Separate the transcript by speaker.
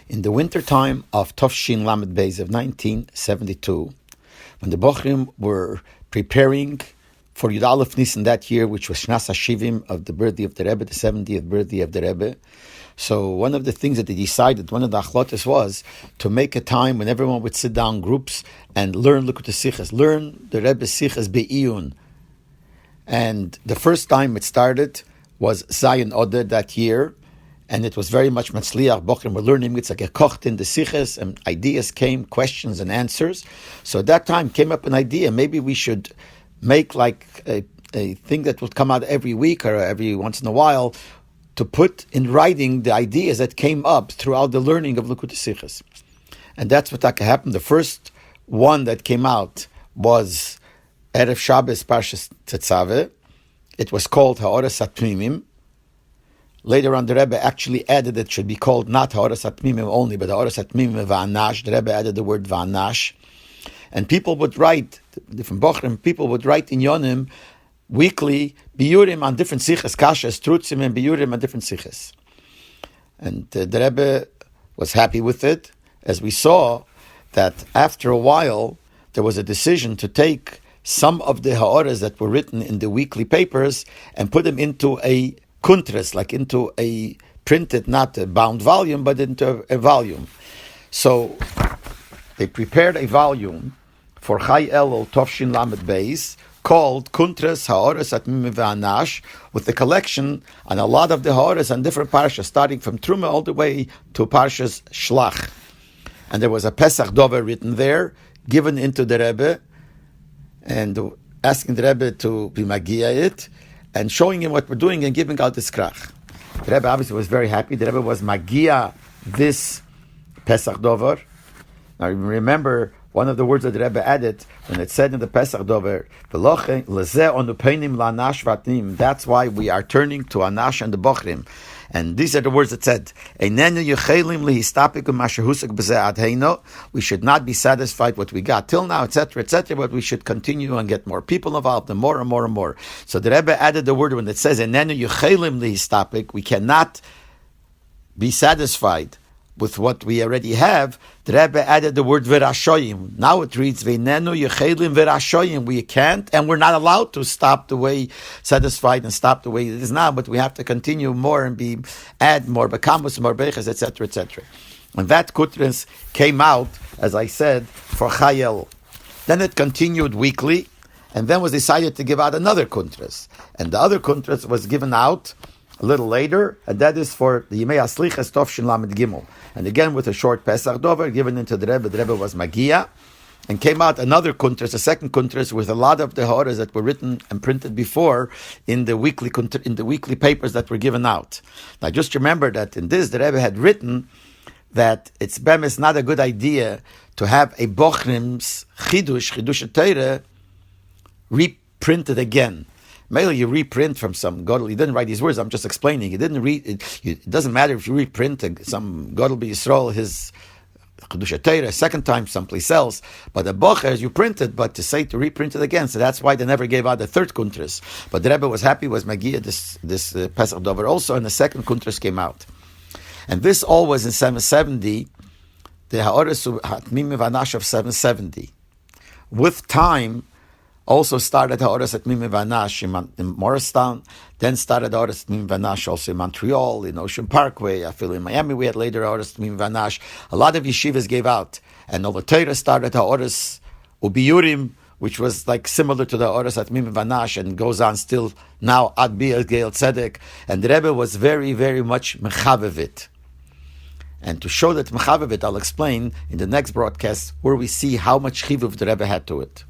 Speaker 1: In the winter time of Tovshin Lamed Beis of 1972, when the Bochrim were preparing for Yud Aleph Nisan that year, which was Shnas HaShivim of the birthday of the Rebbe, the 70th birthday of the Rebbe. So one of the things that they decided, one of the achlotes, was to make a time when everyone would sit down groups and learn Likutei Sichos, learn the Rebbe's Sichos Be'iyun. And the first time it started was Zayin Oder that year, and it was very much Matzliach. Bochrim were learning. It's like a kocht in the Sichos, and ideas came, questions and answers. So at that time came up an idea, maybe we should make like a thing that would come out every week or every once in a while, to put in writing the ideas that came up throughout the learning of Likutei Sichos. And that's what happened. The first one that came out was Erev Shabbos Parshas Tetzaveh. It was called Ha'oras Hatmimim. Later on, the Rebbe actually added it should be called not Ha'oras Hatmimim only, but Ha'oras Hatmimim Va'anash. The Rebbe added the word Va'anash. And people would write, different Bochrim, people would write in Yonim weekly Biyurim on different Sichos, Kashas, Trutzim, and Biyurim on different Sichos. And the Rebbe was happy with it, as we saw that after a while, there was a decision to take some of the Ha'oras that were written in the weekly papers and put them into a kuntres, like into a printed, not a bound volume, but into a volume. So they prepared a volume for Chai Elul Tovshin Lamed Beis called Kuntres Ha'oras Hatmimim Va'anash, with the collection on a lot of the Ha'oras and different parshas, starting from Truma all the way to Parshas Shlach. And there was a Pesach Dover written there, given into the Rebbe, and asking the Rebbe to be Magia it, and showing him what we're doing and giving out the skrach. The Rebbe obviously was very happy. The Rebbe was Magia this Pesach Dover. Now remember, one of the words that the Rebbe added, when it said in the Pesach Dover, that's why we are turning to Anash and the Bochrim. And these are the words that said, we should not be satisfied what we got till now, etc., etc., but we should continue and get more people involved and more and more and more. So the Rebbe added the word when it says, we cannot be satisfied with what we already have. The Rebbe added the word Verashoyim. Now it reads Veinenu Yechelim Verashoyim. We can't and we're not allowed to stop the way satisfied and stop the way it is now, but we have to continue more and add more Bekamus, more Bechas, etc., etc. And that Kutrins came out, as I said, for Chayel. Then it continued weekly, and then was decided to give out another Kuntras. And the other Kuntras was given out a little later, and that is for the Yimei HaSlichas Tovshin Lamed Gimel. And again with a short Pesach Dover given into the Rebbe. The Rebbe was Magia, and came out another Kuntras, a second Kuntras, with a lot of the Ha'oras that were written and printed before in the weekly papers that were given out. Now just remember that in this, the Rebbe had written that it's bemis not a good idea to have a Bochrim's Chidush Torah reprinted again. Maybe you reprint from some Godel. He didn't write these words. I'm just explaining. He didn't read. It doesn't matter if you reprint some Godel B'Yisrael his Chidusha Torah a second time someplace else. But the Bocher you printed, but to say to reprint it again, so that's why they never gave out the third Kuntras. But the Rebbe was happy, was Magia this Pesach Dover also, and the second Kuntras came out. And this all was in 770, the Ha'oras Hatmimim Va'anash of 770. With time, also started Ha'oras Hatmimim Va'anash in Morristown, then started Ha'oras Hatmimim Va'anash also in Montreal, in Ocean Parkway. I feel in Miami we had later Ha'oras Hatmimim Va'anash. A lot of yeshivas gave out. And Nova Torah started Ha'oras Ubiyurim, which was like similar to the Ha'oras Hatmimim Va'anash, and goes on still now Ad Bi'el Geil Tzedek. And the Rebbe was very, very much mechavev it. And to show that mechavev it, I'll explain in the next broadcast where we see how much chivuv the Rebbe had to it.